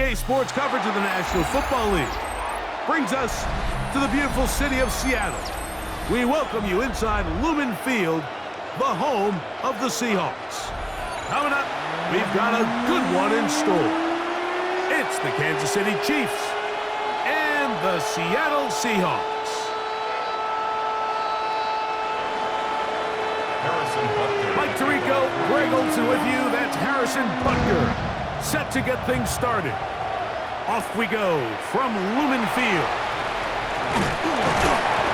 Today's sports coverage of the National Football League brings us to the beautiful city of Seattle. We welcome you inside Lumen Field, the home of the Seahawks. Coming up, we've got a good one in store. It's the Kansas City Chiefs and the Seattle Seahawks. Mike Tirico, Greg Olson with you. That's Harrison Butker. Set to get things started. Off we go from Lumen Field.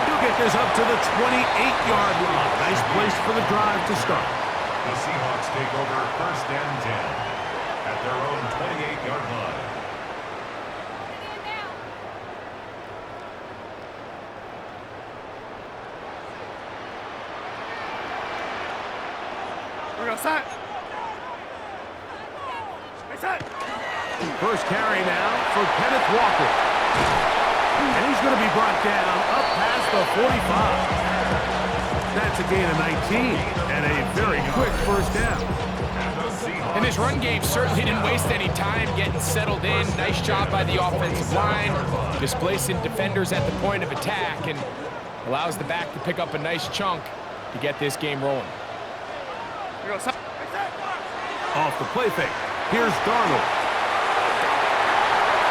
He'll get this up to the 28-yard line. Nice place for the drive to start. The Seahawks take over 1st and 10 at their own 28-yard line. We're going to set. First carry now for Kenneth Walker. And he's going to be brought down up past the 45. That's a gain of 19 and a very quick first down. And this run game certainly didn't waste any time getting settled in. Nice job by the offensive line, displacing defenders at the point of attack, and allows the back to pick up a nice chunk to get this game rolling. Off the play fake. Here's Darnold.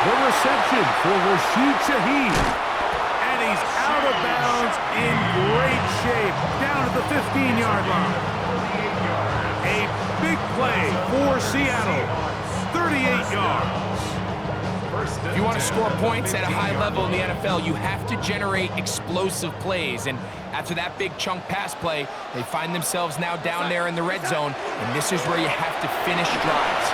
The reception for Rashid Shaheed. And he's out of bounds in great shape. Down at the 15-yard line. A big play for Seattle. 38 yards. If you want to score points at a high level in the NFL, you have to generate explosive plays. And after that big chunk pass play, they find themselves now down there in the red zone. And this is where you have to finish drives.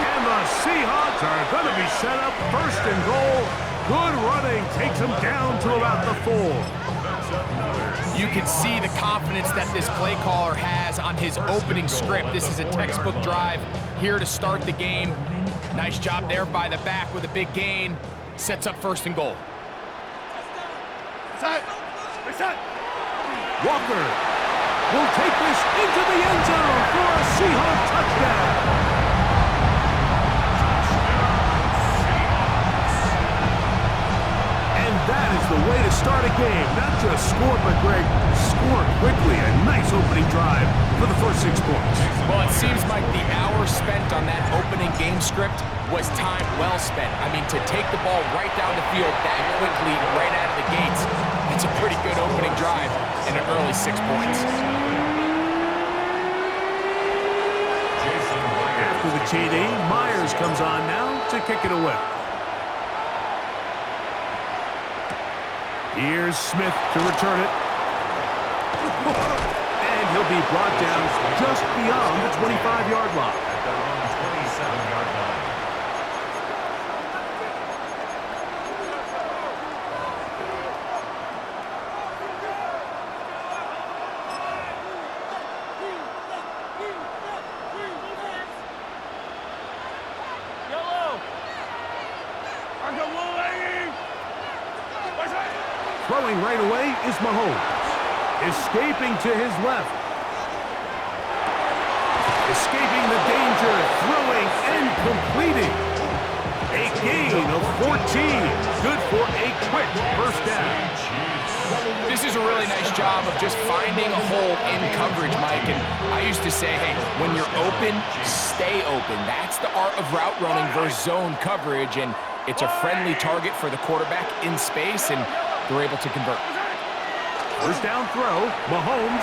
And the Seahawks are going to be set up 1st and goal. Good running takes them down to about the 4. You can see the confidence that this play caller has on his opening script. This is a textbook drive here to start the game. Nice job there by the back with a big gain. Sets up 1st and goal. Walker will take this into the end zone for a Seahawk touchdown. And that is the way to start a game. Not just score, but Greg, score quickly. A nice opening drive for the first 6 points. Well, it seems like the hour spent on that opening game script was time well spent. I mean, to take the ball right down the field that quickly, right out of the gates, it's a pretty good opening drive and an early 6 points. After the TD, Myers comes on now to kick it away. Here's Smith to return it. And he'll be brought down just beyond the 25-yard line. At their own 27-yard line. Throwing right away is Mahomes. Escaping to his left. Escaping the danger, throwing and completing. A gain of 14. Good for a quick first down. This is a really nice job of just finding a hole in coverage, Mike. And I used to say, hey, when you're open, stay open. That's the art of route running versus zone coverage. And it's a friendly target for the quarterback in space, and they're able to convert. First down throw, Mahomes.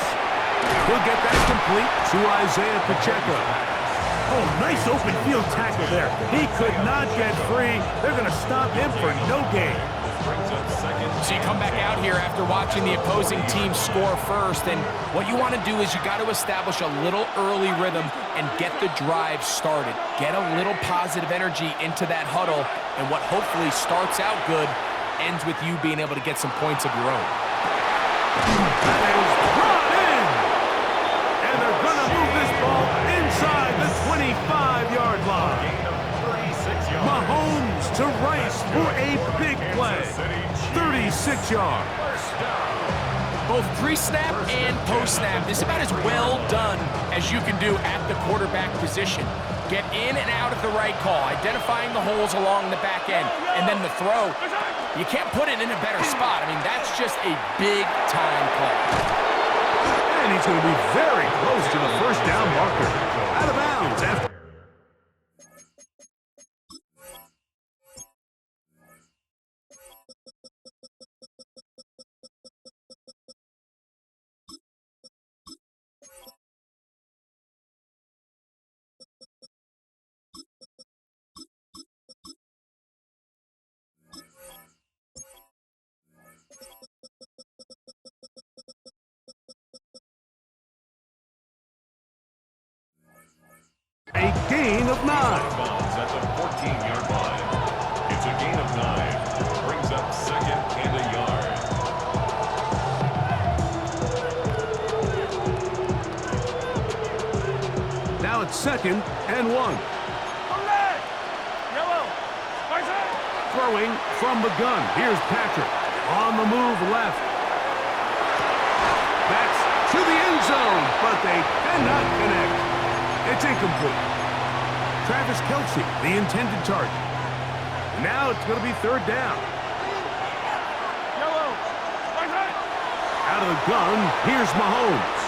He'll get that complete to Isaiah Pacheco. Oh, nice open field tackle there. He could not get free. They're going to stop him for no gain. So you come back out here after watching the opposing team score first, and what you want to do is you got to establish a little early rhythm and get the drive started. Get a little positive energy into that huddle, and what hopefully starts out good ends with you being able to get some points of your own. That is brought in! And they're going to move this ball inside the 25-yard line. Mahomes to Rice for a big play. 36 yards. Both pre-snap and post-snap, this is about as well done as you can do at the quarterback position. Get in and out of the right call, identifying the holes along the back end, and then the throw. You can't put it in a better spot. I mean, that's just a big-time play. And he's going to be very close to the first down marker. Out of bounds after. A gain of 9. At the 14-yard line. It's a gain of 9. Brings up second and a yard. Now it's second and 1. Throwing from the gun. Here's Patrick. On the move left. That's to the end zone, but they cannot connect. It's incomplete. Travis Kelce, the intended target. Now it's going to be third down. Out of the gun, here's Mahomes.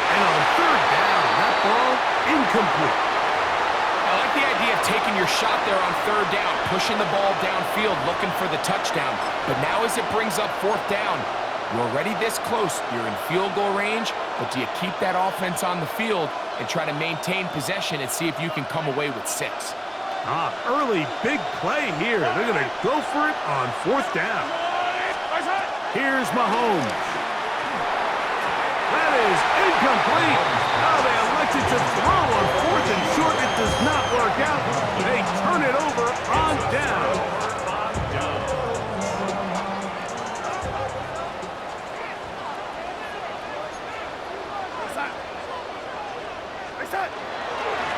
And on third down, that ball incomplete. I like the idea of taking your shot there on third down, pushing the ball downfield, looking for the touchdown. But now as it brings up fourth down, you're already this close. You're in field goal range, but do you keep that offense on the field and try to maintain possession and see if you can come away with 6? Early big play here. They're going to go for it on fourth down. Here's Mahomes. That is incomplete. Now they elected to throw on fourth and short. It does not work out. They turn it over on down.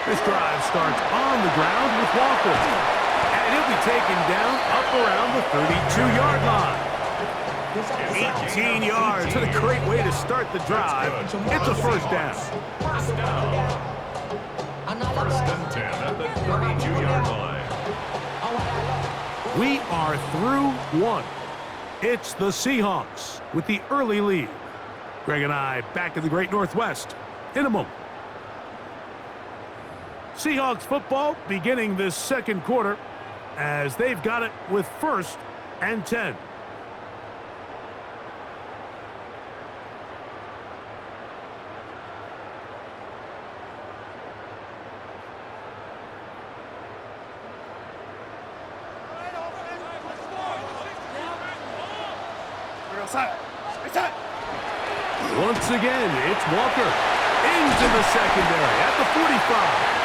This drive starts on the ground with Walker. And he'll be taken down up around the 32-yard line. 18 yards. What a great way to start the drive. It's a first down. First and 10 at the 32-yard line. We are through 1. It's the Seahawks with the early lead. Greg and I back in the Great Northwest in a moment. Seahawks football beginning this second quarter as they've got it with first and 10. Once again, it's Walker into the secondary at the 45.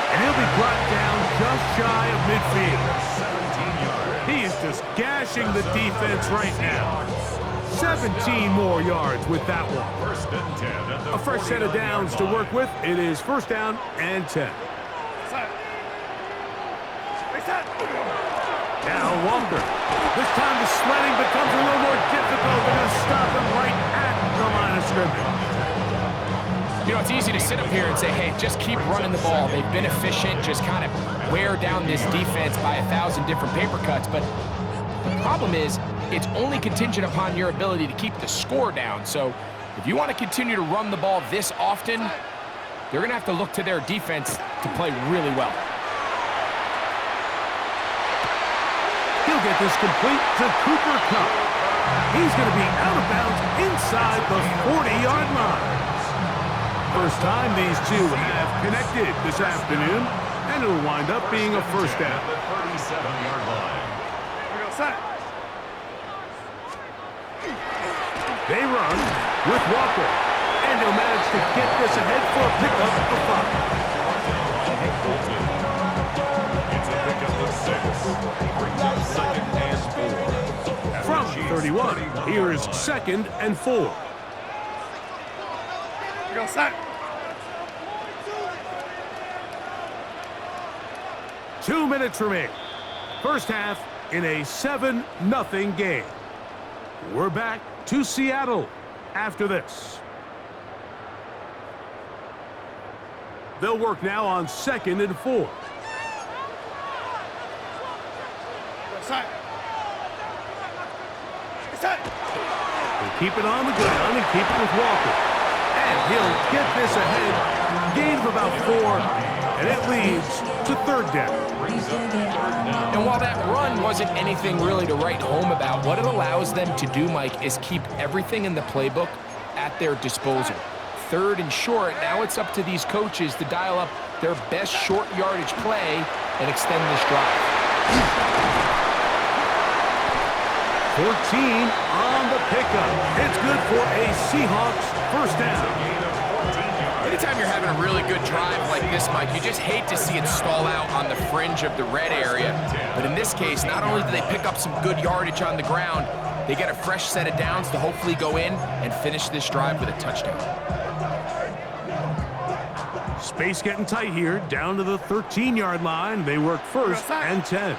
And he'll be brought down just shy of midfield. 17 yards. He is just gashing the defense right now. 17 more yards with that one. First and 10 at the A fresh set of downs to work with. It is first down and 10. Now Walker. This time the sledding becomes a little more difficult. They're going to stop him right at the line of scrimmage. You know, it's easy to sit up here and say, hey, just keep running the ball. They've been efficient, just kind of wear down this defense by 1,000 different paper cuts. But the problem is it's only contingent upon your ability to keep the score down. So if you want to continue to run the ball this often, they're going to have to look to their defense to play really well. He'll get this complete to Cooper Kupp. He's going to be out of bounds inside the 40-yard line. First time these two have connected this afternoon, and it'll wind up being a first down. At the 37-yard line. They run with Walker, and he'll manage to get this ahead for a pickup of 5. It's a pickup of 6. Brings up second and 4. From 31, here is second and 4. 2 minutes remaining. First half in a 7-0 game. We're back to Seattle after this. They'll work now on 2nd and 4. They keep it on the ground and keep it with Walker. And he'll get this ahead. Gain of about 4, and it leads to 3rd down. And while that run wasn't anything really to write home about, what it allows them to do, Mike, is keep everything in the playbook at their disposal. 3rd and short, now it's up to these coaches to dial up their best short yardage play and extend this drive. 14 on the pickup. It's good for a Seahawks first down. Anytime you're having a really good drive like this, Mike, you just hate to see it stall out on the fringe of the red area. But in this case, not only do they pick up some good yardage on the ground, they get a fresh set of downs to hopefully go in and finish this drive with a touchdown. Space getting tight here, down to the 13-yard line. They work 1st and 10.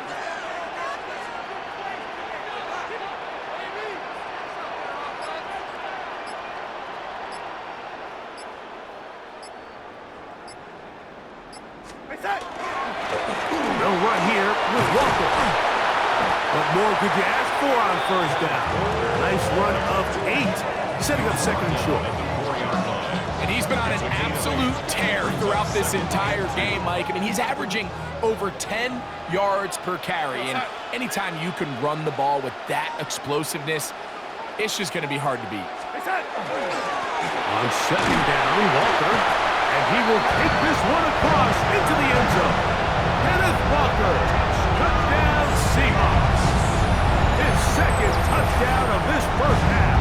They'll run here with Walker. What more could you ask for on 1st down? Nice run of 8, setting up 2nd and short. And he's been on an absolute tear throughout this entire game, Mike. I mean, he's averaging over 10 yards per carry. And anytime you can run the ball with that explosiveness, it's just going to be hard to beat. On 2nd down, Walker. And he will take this one across into the end zone. Kenneth Walker, touchdown Seahawks. His 2nd touchdown of this first half.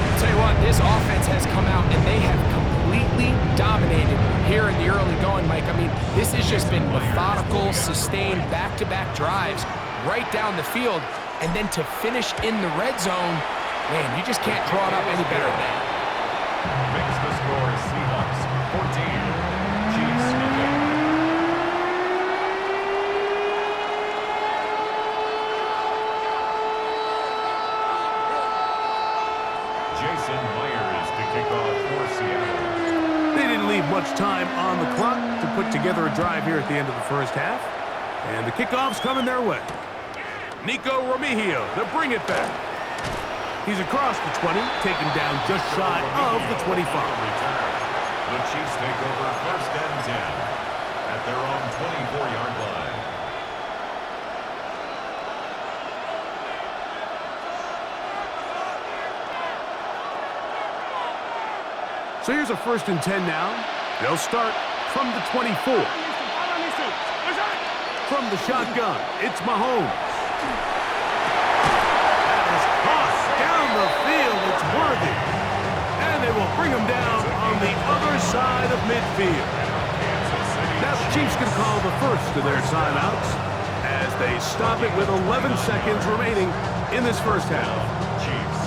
I'll tell you what, this offense has come out and they have completely dominated here in the early going, Mike. I mean, this has just been methodical, sustained, back-to-back drives right down the field. And then to finish in the red zone, man, you just can't draw it up any better than that. Makes the score Seahawks 14, Chiefs nothing. Jason Myers to kick off for Seattle. They didn't leave much time on the clock to put together a drive here at the end of the first half. And the kickoff's coming their way. Nico Remigio to bring it back. He's across the 20, taken down just shy of the 25. The Chiefs take over 1st and 10 at their own 24-yard line. So here's a 1st and 10 now. They'll start from the 24. From the shotgun, it's Mahomes. Down the field, it's Worthy. And they will bring him down on the other side of midfield. Now the Chiefs can call the first of their timeouts as they stop it with 11 seconds remaining in this first half. Chiefs.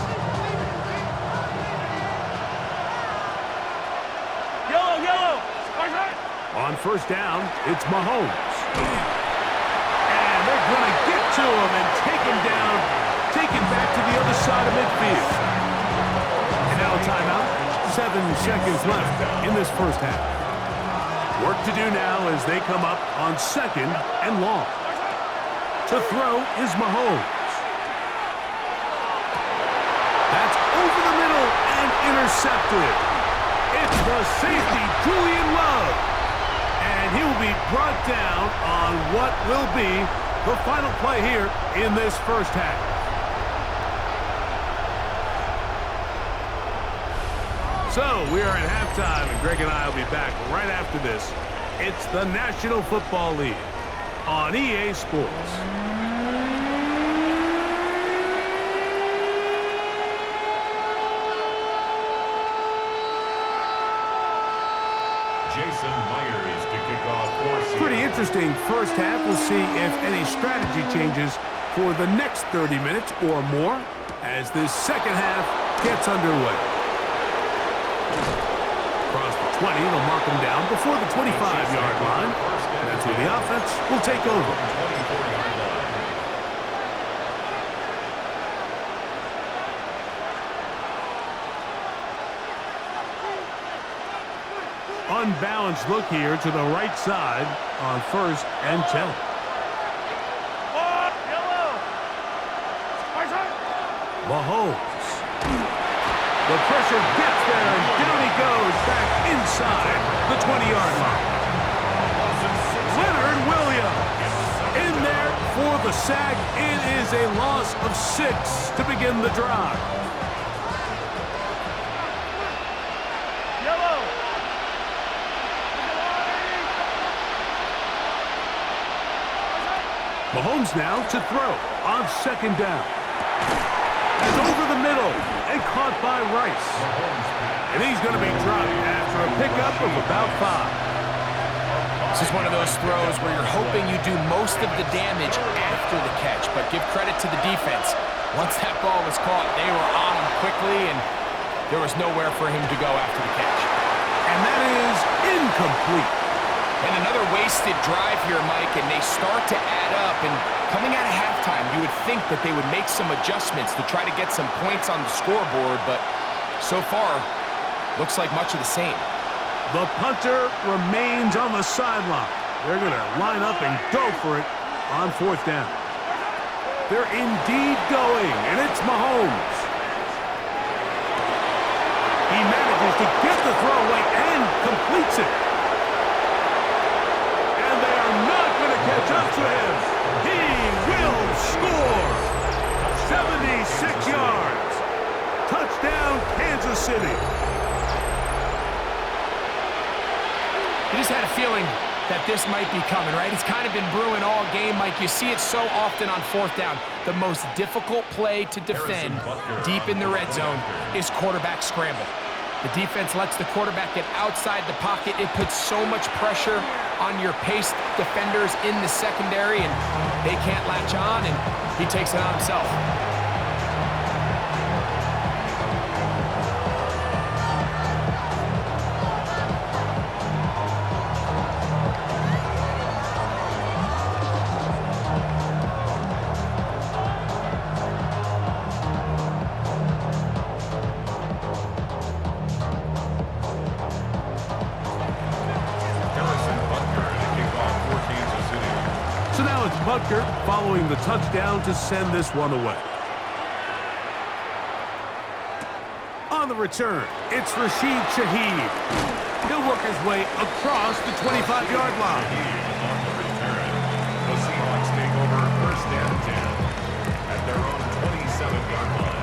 Yellow. On 1st down, it's Mahomes. And they're going to get to him and take him down. Taken back to the other side of midfield. And now a timeout. 7 seconds left in this first half. Work to do now as they come up on 2nd and long. To throw is Mahomes. That's over the middle and intercepted. It's the safety, Julian Love. And he will be brought down on what will be the final play here in this first half. So, we are at halftime, and Greg and I will be back right after this. It's the National Football League on EA Sports. Jason Myers to kick off for Seattle. Pretty interesting first half. We'll see if any strategy changes for the next 30 minutes or more as this second half gets underway. Across the 20, they'll mark him down before the 25-yard line. And that's where the offense will take over. 24-yard line. Unbalanced look here to the right side on 1st and 10. Yellow. Mahomes. The pressure gets there, and down he goes back inside the 20-yard line. Leonard Williams in there for the sack. It is a loss of 6 to begin the drive. Yellow. Mahomes now to throw on 2nd down. It's over the middle and caught by Rice. And he's going to be dropped after a pickup of about 5. This is one of those throws where you're hoping you do most of the damage after the catch, but give credit to the defense. Once that ball was caught, they were on him quickly, and there was nowhere for him to go after the catch. And that is incomplete. And another wasted drive here, Mike, and they start to add up. And coming out of halftime, you would think that they would make some adjustments to try to get some points on the scoreboard, but so far, looks like much of the same. The punter remains on the sideline. They're going to line up and go for it on 4th down. They're indeed going, and it's Mahomes. He manages to get the throw away and completes it. And they are not going to catch up to him. He will score. 76 yards. Touchdown, Kansas City. You just had a feeling that this might be coming, right? It's kind of been brewing all game, Mike. You see it so often on 4th down. The most difficult play to defend deep in the red zone is quarterback scramble. The defense lets the quarterback get outside the pocket. It puts so much pressure on your paced defenders in the secondary, and they can't latch on, and he takes it on himself. Butker following the touchdown to send this one away. On the return, it's Rashid Shaheed. He'll work his way across the 25-yard line. On the return, the Seahawks take over 1st and 10 at their own 27-yard line.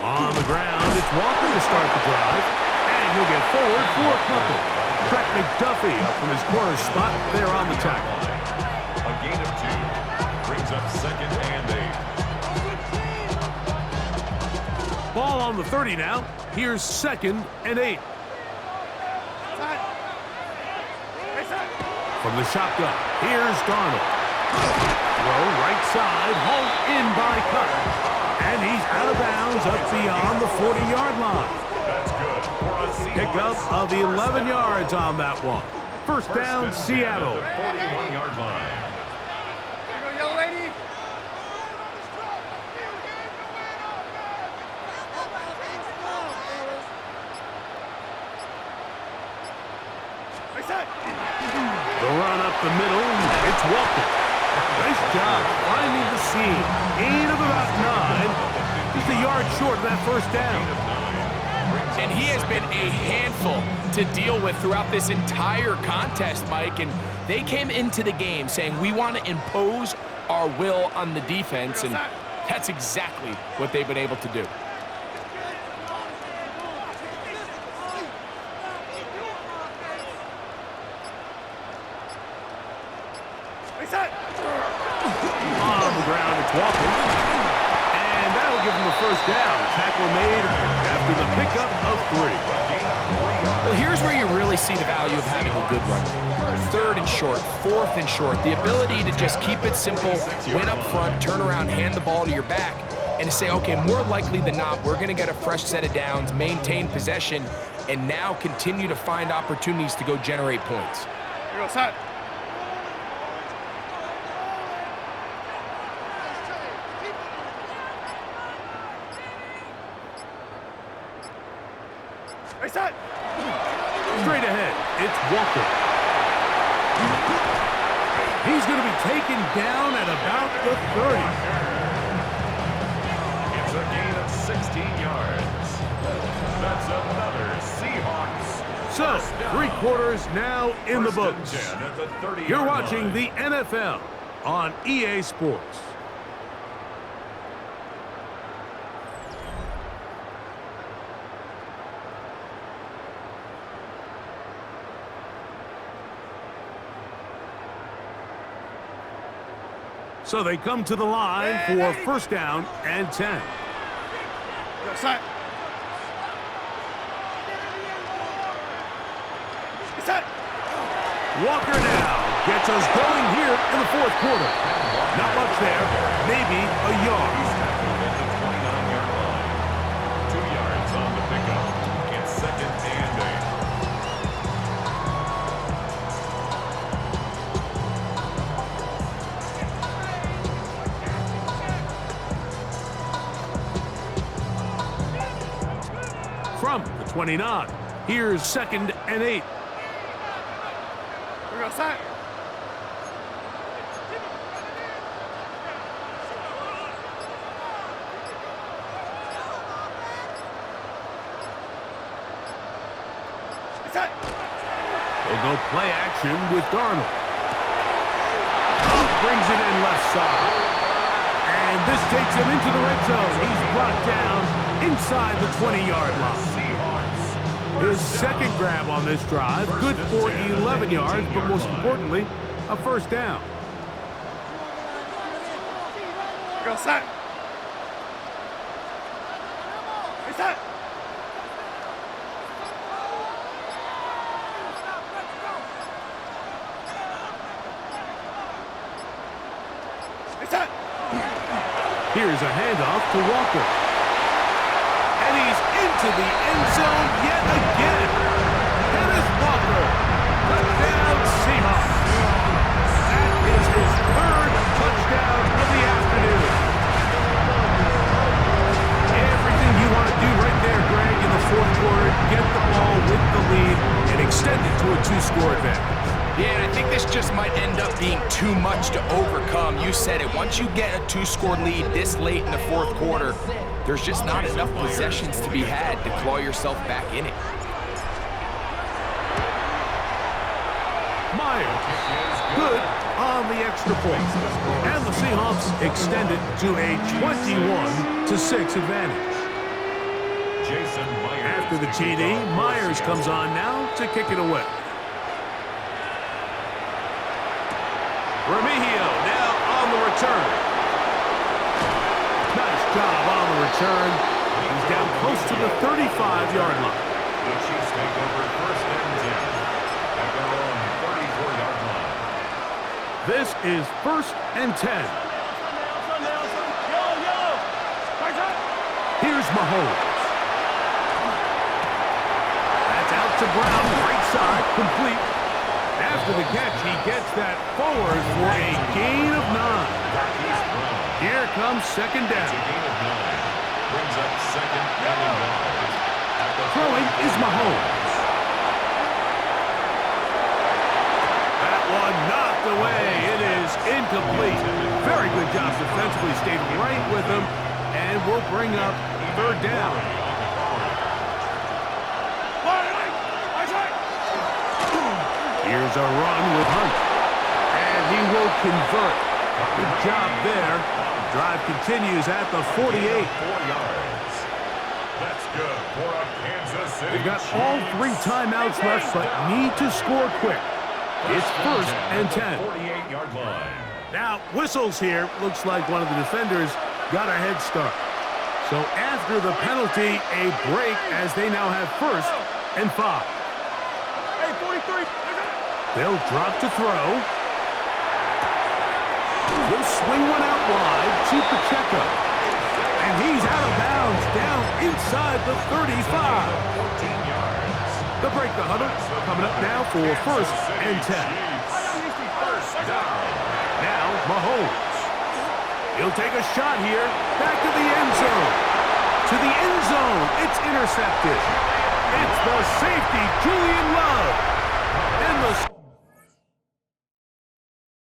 On the ground, it's Walker to start the drive, and he'll get forward for a couple. Trent McDuffie up from his corner spot there on the tackle. A gain of 2 brings up 2nd and 8. Ball on the 30 now. Here's 2nd and 8. From the shotgun, here's Darnold. Throw right side, hauled in by Cutter. And he's out of bounds up beyond the 40-yard line. That's good for a Seahawks. Pickup of 11 yards on that one. 1st down, Seattle. 41-yard line. Here you go, young lady. The run up the middle, it's Walker. Nice job finding the seam. Gain of about 9. Just a yard short of that 1st down. And he has been a handful to deal with throughout this entire contest, Mike. And they came into the game saying, we want to impose our will on the defense. And that's exactly what they've been able to do. On the ground, it's Walker. And that'll give him the 1st down. Tackle made after the pickup of 3. Well, here's where you really see the value of having a good run. 3rd and short, 4th and short. The ability to just keep it simple, win up front, turn around, hand the ball to your back, and to say, okay, more likely than not, we're going to get a fresh set of downs, maintain possession, and now continue to find opportunities to go generate points. Here goes, set. Straight ahead, it's Walker. He's going to be taken down at about the 30. It's a gain of 16 yards. That's another Seahawks. So, 3 quarters now in the First and books. 10 at the 30-yard You're watching line. the NFL on EA Sports. So they come to the line for first down and 10. Walker now gets us going here in the 4th quarter. Not much there, maybe a yard. Tackled at the 29-yard line. 2 yards on the pickup. It's second and 8. From the 29, here's second and 8. They'll go play action with Darnold. Brings it in left side. And this takes him into the red zone. He's brought down inside the 20-yard line. His second grab on this drive, good for 11 yards, but most importantly, a first down. Here's a handoff to Walker. And he's into the end zone yet again. Dennis Walker, touchdown Seahawks. That is his 3rd touchdown of the afternoon. Everything you want to do right there, Greg, in the 4th quarter, get the ball with the lead and extend it to a 2-score advantage. Yeah, and I think this just might end up being too much to overcome. You said it. Once you get a 2-score lead this late in the 4th quarter, there's just not enough possessions to be had to claw yourself back in it. Myers, good on the extra point. And the Seahawks extend it to a 21-6 advantage. Jason Myers. After the TD, Myers comes on now to kick it away. Remigio now on the return. Nice job on the return. He's down close to the 35-yard line. The Chiefs take over first and 10 at their own 34-yard line. This is first and 10. Here's Mahomes. That's out to Brown, right side, complete. After the catch, he gets that forward for a gain of 9. Here comes second down. It's a gain of 9. Brings up second and 9. Throwing is Mahomes. That one knocked away. It is incomplete. Very good job defensively. Stayed right with him. And will bring up third down. Here's a run with Hunt. And he will convert. Good job there. The drive continues at the 48. 4 yards. That's good for a Kansas City. They've got all 3 timeouts left, but need to score quick. It's first and 10. 48-yard line. Now, whistles here. Looks like one of the defenders got a head start. So after the penalty, a break as they now have first and 5. Hey, 43. They'll drop to throw. He'll swing one out wide to Pacheco. And he's out of bounds down inside the 35. 14 yards. The break the huddle coming up now for first and 10. First down. Now Mahomes. He'll take a shot here. Back to the end zone. To the end zone. It's intercepted. It's the safety, Julian Love. And the